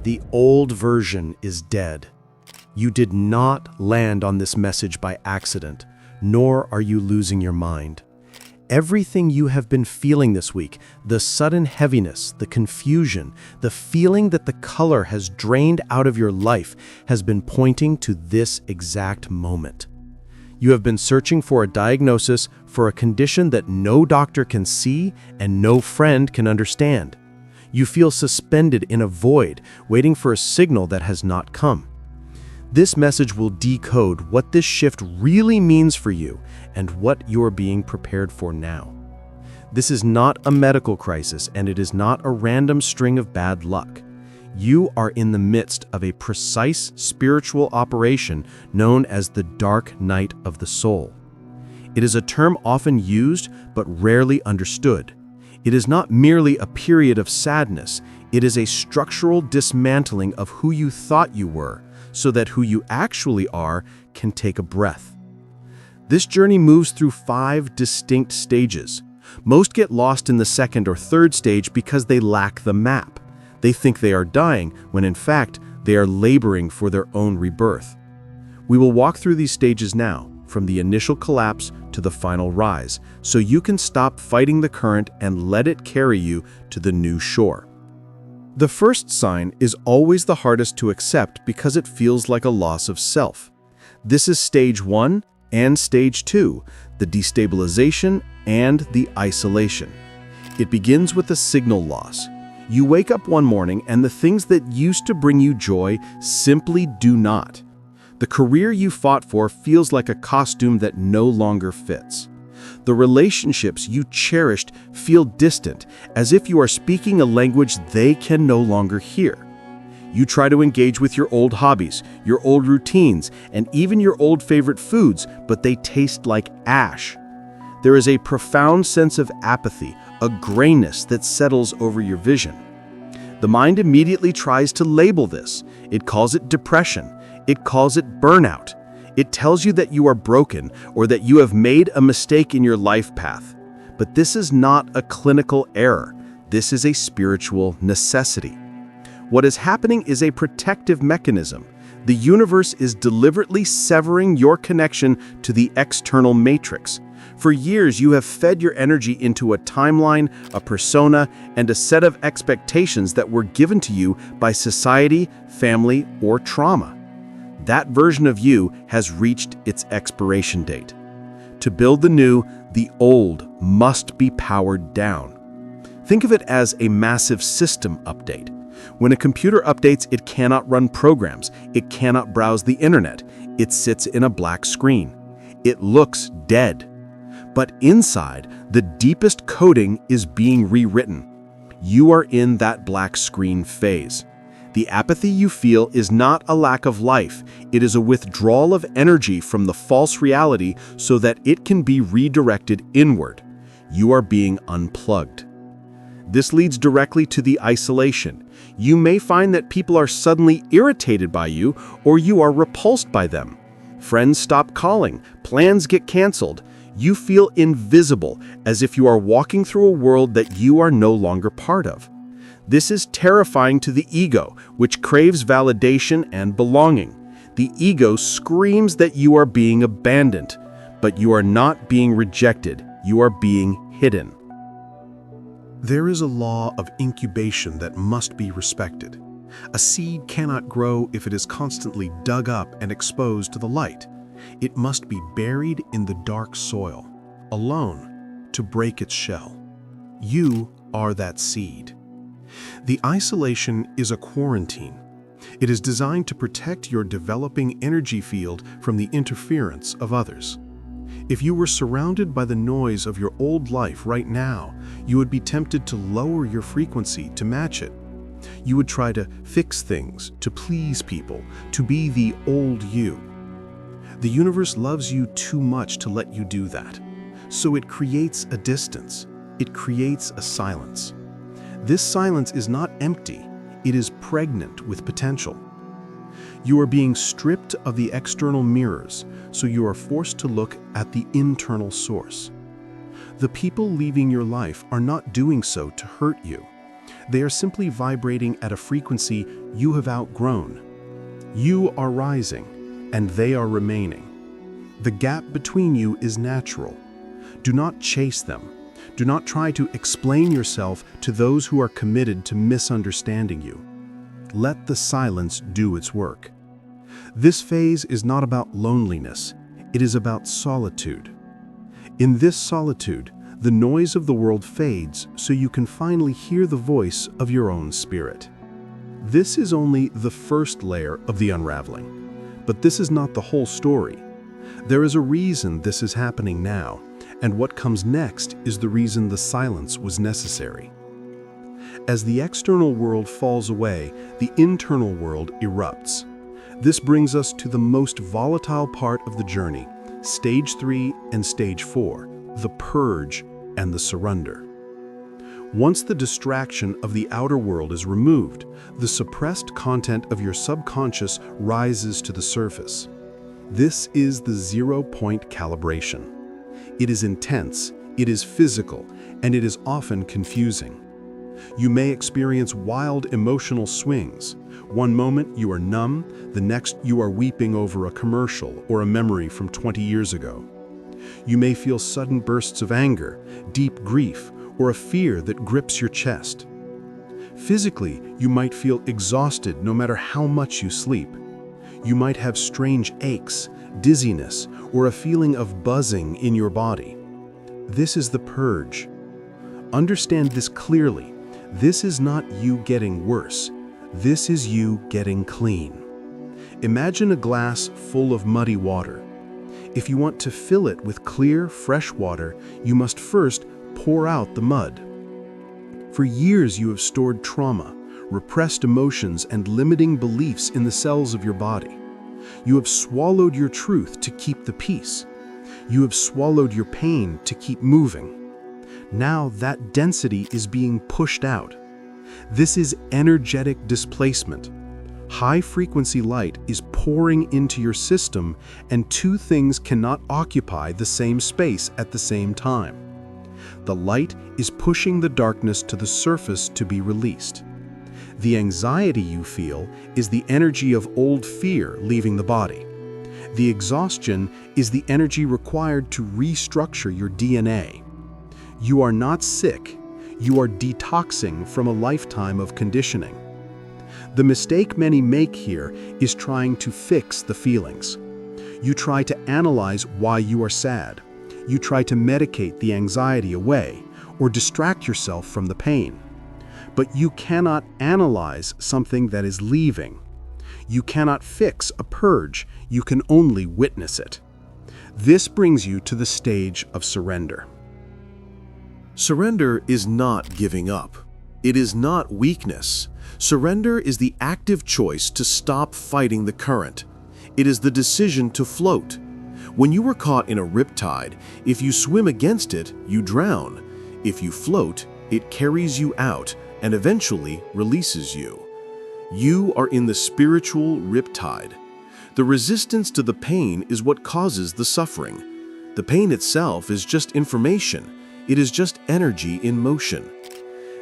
The old version is dead. You did not land on this message by accident, nor are you losing your mind. Everything you have been feeling this week, the sudden heaviness, the confusion, the feeling that the color has drained out of your life, has been pointing to this exact moment. You have been searching for a diagnosis for a condition that no doctor can see and no friend can understand. You feel suspended in a void, waiting for a signal that has not come. This message will decode what this shift really means for you and what you are being prepared for now. This is not a medical crisis, and it is not a random string of bad luck. You are in the midst of a precise spiritual operation known as the dark night of the soul. It is a term often used but rarely understood. It is not merely a period of sadness, it is a structural dismantling of who you thought you were, so that who you actually are can take a breath. This journey moves through 5 distinct stages. Most get lost in the second or third stage because they lack the map. They think they are dying, when in fact, they are laboring for their own rebirth. We will walk through these stages now, from the initial collapse to the final rise, so you can stop fighting the current and let it carry you to the new shore. The first sign is always the hardest to accept because it feels like a loss of self. This is stage 1 and stage 2, the destabilization and the isolation. It begins with a signal loss. You wake up one morning and the things that used to bring you joy simply do not. The career you fought for feels like a costume that no longer fits. The relationships you cherished feel distant, as if you are speaking a language they can no longer hear. You try to engage with your old hobbies, your old routines, and even your old favorite foods, but they taste like ash. There is a profound sense of apathy, a grayness that settles over your vision. The mind immediately tries to label this. It calls it depression. It calls it burnout. It tells you that you are broken or that you have made a mistake in your life path. But this is not a clinical error. This is a spiritual necessity. What is happening is a protective mechanism. The universe is deliberately severing your connection to the external matrix. For years, you have fed your energy into a timeline, a persona, and a set of expectations that were given to you by society, family, or trauma. That version of you has reached its expiration date. To build the new, the old must be powered down. Think of it as a massive system update. When a computer updates, it cannot run programs. It cannot browse the internet. It sits in a black screen. It looks dead. But inside, the deepest coding is being rewritten. You are in that black screen phase. The apathy you feel is not a lack of life. It is a withdrawal of energy from the false reality so that it can be redirected inward. You are being unplugged. This leads directly to the isolation. You may find that people are suddenly irritated by you, or you are repulsed by them. Friends stop calling, plans get canceled. You feel invisible, as if you are walking through a world that you are no longer part of. This is terrifying to the ego, which craves validation and belonging. The ego screams that you are being abandoned, but you are not being rejected, you are being hidden. There is a law of incubation that must be respected. A seed cannot grow if it is constantly dug up and exposed to the light. It must be buried in the dark soil, alone, to break its shell. You are that seed. The isolation is a quarantine. It is designed to protect your developing energy field from the interference of others. If you were surrounded by the noise of your old life right now, you would be tempted to lower your frequency to match it. You would try to fix things, to please people, to be the old you. The universe loves you too much to let you do that. So it creates a distance. It creates a silence. This silence is not empty. It is pregnant with potential. You are being stripped of the external mirrors, so you are forced to look at the internal source. The people leaving your life are not doing so to hurt you. They are simply vibrating at a frequency you have outgrown. You are rising, and they are remaining. The gap between you is natural. Do not chase them. Do not try to explain yourself to those who are committed to misunderstanding you. Let the silence do its work. This phase is not about loneliness. It is about solitude. In this solitude, the noise of the world fades so you can finally hear the voice of your own spirit. This is only the first layer of the unraveling, but this is not the whole story. There is a reason this is happening now, and what comes next is the reason the silence was necessary. As the external world falls away, the internal world erupts. This brings us to the most volatile part of the journey, Stage 3 and Stage 4, the purge and the surrender. Once the distraction of the outer world is removed, the suppressed content of your subconscious rises to the surface. This is the zero-point calibration. It is intense, it is physical, and it is often confusing. You may experience wild emotional swings. One moment you are numb, the next you are weeping over a commercial or a memory from 20 years ago. You may feel sudden bursts of anger, deep grief, or a fear that grips your chest. Physically, you might feel exhausted no matter how much you sleep. You might have strange aches, dizziness, or a feeling of buzzing in your body. This is the purge. Understand this clearly. This is not you getting worse. This is you getting clean. Imagine a glass full of muddy water. If you want to fill it with clear, fresh water, you must first pour out the mud. For years you have stored trauma, repressed emotions, and limiting beliefs in the cells of your body. You have swallowed your truth to keep the peace. You have swallowed your pain to keep moving. Now that density is being pushed out. This is energetic displacement. High-frequency light is pouring into your system, and two things cannot occupy the same space at the same time. The light is pushing the darkness to the surface to be released. The anxiety you feel is the energy of old fear leaving the body. The exhaustion is the energy required to restructure your DNA. You are not sick. You are detoxing from a lifetime of conditioning. The mistake many make here is trying to fix the feelings. You try to analyze why you are sad. You try to medicate the anxiety away or distract yourself from the pain. But you cannot analyze something that is leaving. You cannot fix a purge. You can only witness it. This brings you to the stage of surrender. Surrender is not giving up. It is not weakness. Surrender is the active choice to stop fighting the current. It is the decision to float. When you are caught in a riptide, if you swim against it, you drown. If you float, it carries you out and eventually releases you. You are in the spiritual riptide. The resistance to the pain is what causes the suffering. The pain itself is just information. It is just energy in motion.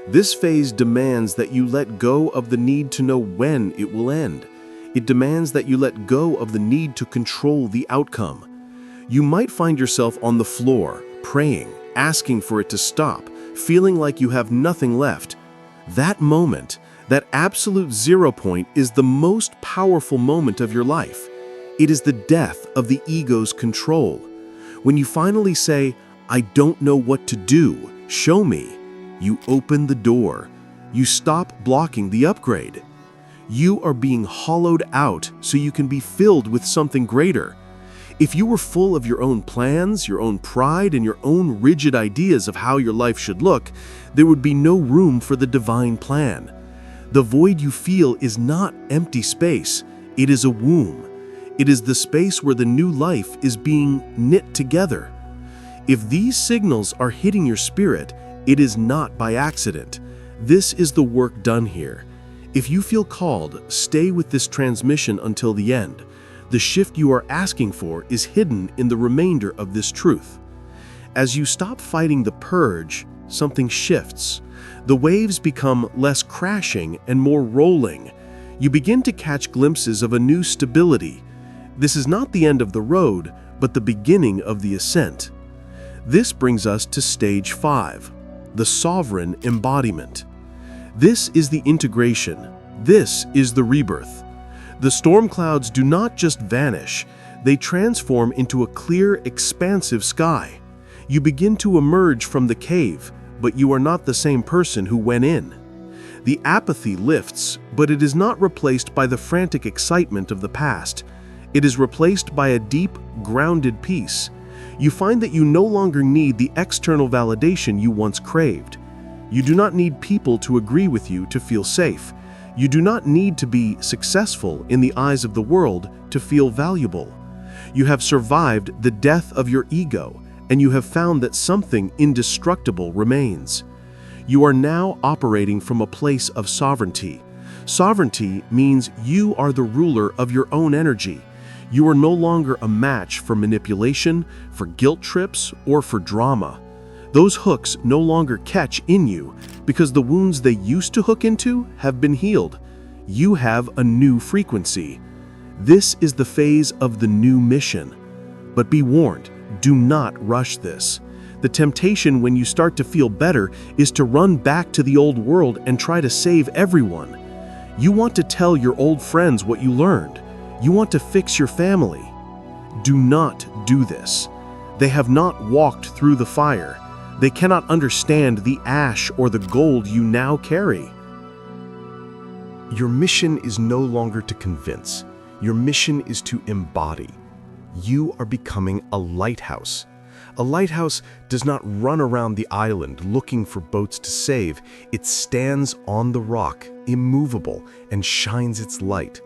This phase demands that you let go of the need to know when it will end. It demands that you let go of the need to control the outcome. You might find yourself on the floor, praying, asking for it to stop, feeling like you have nothing left. That moment, that absolute zero point, is the most powerful moment of your life. It is the death of the ego's control. When you finally say, "I don't know what to do, show me," you open the door. You stop blocking the upgrade. You are being hollowed out so you can be filled with something greater. If you were full of your own plans, your own pride, and your own rigid ideas of how your life should look, there would be no room for the divine plan. The void you feel is not empty space. It is a womb. It is the space where the new life is being knit together. If these signals are hitting your spirit, it is not by accident. This is the work done here. If you feel called, stay with this transmission until the end. The shift you are asking for is hidden in the remainder of this truth. As you stop fighting the purge, something shifts. The waves become less crashing and more rolling. You begin to catch glimpses of a new stability. This is not the end of the road, but the beginning of the ascent. This brings us to stage 5, the Sovereign Embodiment. This is the integration. This is the rebirth. The storm clouds do not just vanish, they transform into a clear, expansive sky. You begin to emerge from the cave, but you are not the same person who went in. The apathy lifts, but it is not replaced by the frantic excitement of the past. It is replaced by a deep, grounded peace. You find that you no longer need the external validation you once craved. You do not need people to agree with you to feel safe. You do not need to be successful in the eyes of the world to feel valuable. You have survived the death of your ego, and you have found that something indestructible remains. You are now operating from a place of sovereignty. Sovereignty means you are the ruler of your own energy. You are no longer a match for manipulation, for guilt trips, or for drama. Those hooks no longer catch in you because the wounds they used to hook into have been healed. You have a new frequency. This is the phase of the new mission. But be warned, do not rush this. The temptation when you start to feel better is to run back to the old world and try to save everyone. You want to tell your old friends what you learned. You want to fix your family. Do not do this. They have not walked through the fire. They cannot understand the ash or the gold you now carry. Your mission is no longer to convince. Your mission is to embody. You are becoming a lighthouse. A lighthouse does not run around the island looking for boats to save. It stands on the rock, immovable, and shines its light.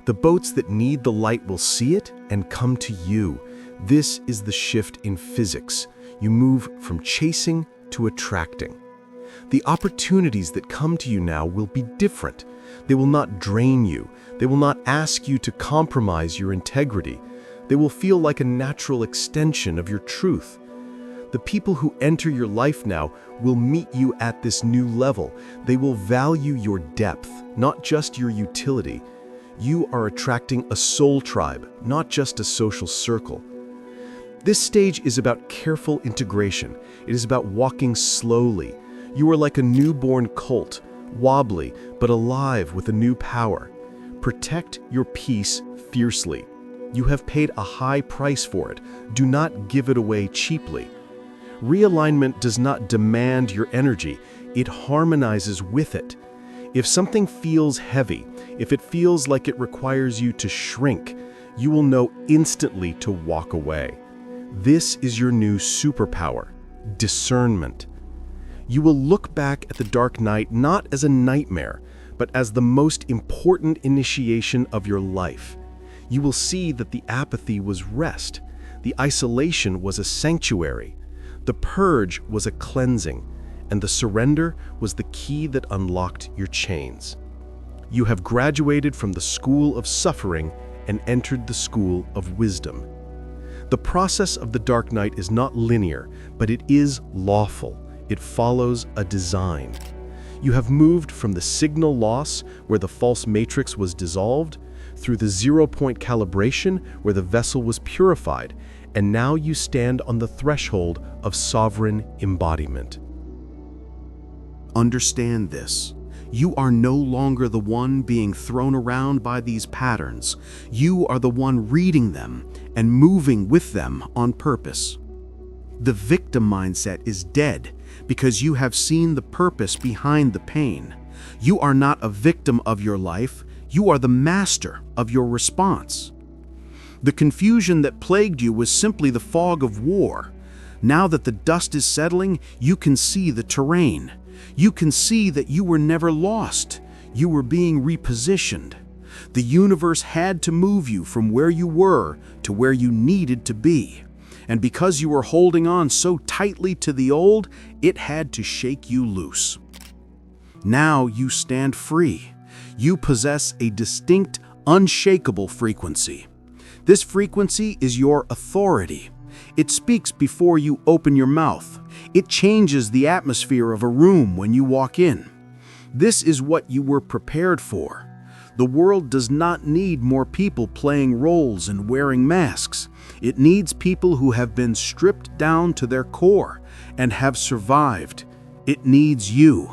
The boats that need the light will see it and come to you. This is the shift in physics. You move from chasing to attracting. The opportunities that come to you now will be different. They will not drain you. They will not ask you to compromise your integrity. They will feel like a natural extension of your truth. The people who enter your life now will meet you at this new level. They will value your depth, not just your utility. You are attracting a soul tribe, not just a social circle. This stage is about careful integration. It is about walking slowly. You are like a newborn colt, wobbly but alive with a new power. Protect your peace fiercely. You have paid a high price for it. Do not give it away cheaply. Realignment does not demand your energy. It harmonizes with it. If something feels heavy, if it feels like it requires you to shrink, you will know instantly to walk away. This is your new superpower, discernment. You will look back at the dark night not as a nightmare, but as the most important initiation of your life. You will see that the apathy was rest, the isolation was a sanctuary, the purge was a cleansing, and the surrender was the key that unlocked your chains. You have graduated from the school of suffering and entered the school of wisdom. The process of the dark night is not linear, but it is lawful. It follows a design. You have moved from the signal loss, where the false matrix was dissolved, through the zero-point calibration, where the vessel was purified, and now you stand on the threshold of sovereign embodiment. Understand this. You are no longer the one being thrown around by these patterns. You are the one reading them and moving with them on purpose. The victim mindset is dead because you have seen the purpose behind the pain. You are not a victim of your life. You are the master of your response. The confusion that plagued you was simply the fog of war. Now that the dust is settling, you can see the terrain. You can see that you were never lost. You were being repositioned. The universe had to move you from where you were to where you needed to be. And because you were holding on so tightly to the old, it had to shake you loose. Now you stand free. You possess a distinct, unshakable frequency. This frequency is your authority. It speaks before you open your mouth. It changes the atmosphere of a room when you walk in. This is what you were prepared for. The world does not need more people playing roles and wearing masks. It needs people who have been stripped down to their core and have survived. It needs you.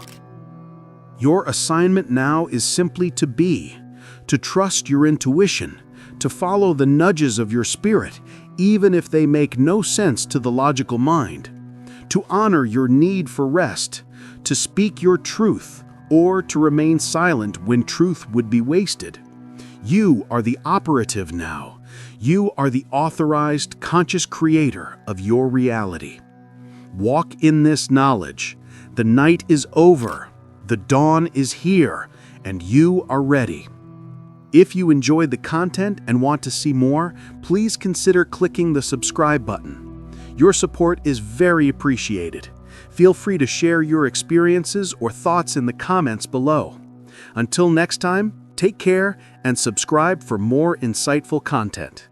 Your assignment now is simply to be, to trust your intuition, to follow the nudges of your spirit, even if they make no sense to the logical mind, to honor your need for rest, to speak your truth, or to remain silent when truth would be wasted. You are the operative now. You are the authorized, conscious creator of your reality. Walk in this knowledge. The night is over. The dawn is here, and you are ready. If you enjoyed the content and want to see more, please consider clicking the subscribe button. Your support is very appreciated. Feel free to share your experiences or thoughts in the comments below. Until next time, take care and subscribe for more insightful content.